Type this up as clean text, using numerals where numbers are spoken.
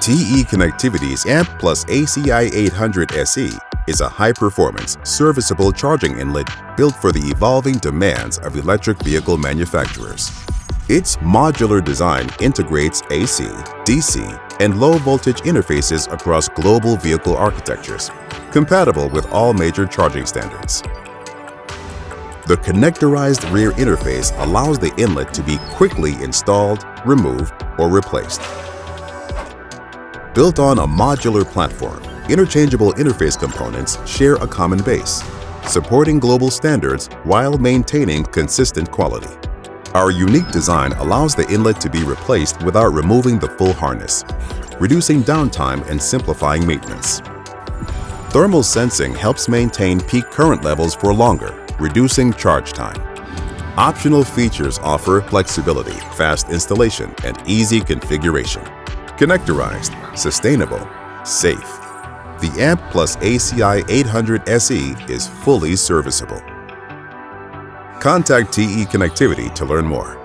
TE Connectivity's AMP ACI 800 SE is a high-performance, serviceable charging inlet built for the evolving demands of electric vehicle manufacturers. Its modular design integrates AC, DC, and low-voltage interfaces across global vehicle architectures, compatible with all major charging standards. The connectorized rear interface allows the inlet to be quickly installed, removed, or replaced. Built on a modular platform, interchangeable interface components share a common base, supporting global standards while maintaining consistent quality. Our unique design allows the inlet to be replaced without removing the full harness, reducing downtime and simplifying maintenance. Thermal sensing helps maintain peak current levels for longer, reducing charge time. Optional features offer flexibility, fast installation, and easy configuration. Connectorized, sustainable, safe. The AMP ACI 800 SE is fully serviceable. Contact TE Connectivity to learn more.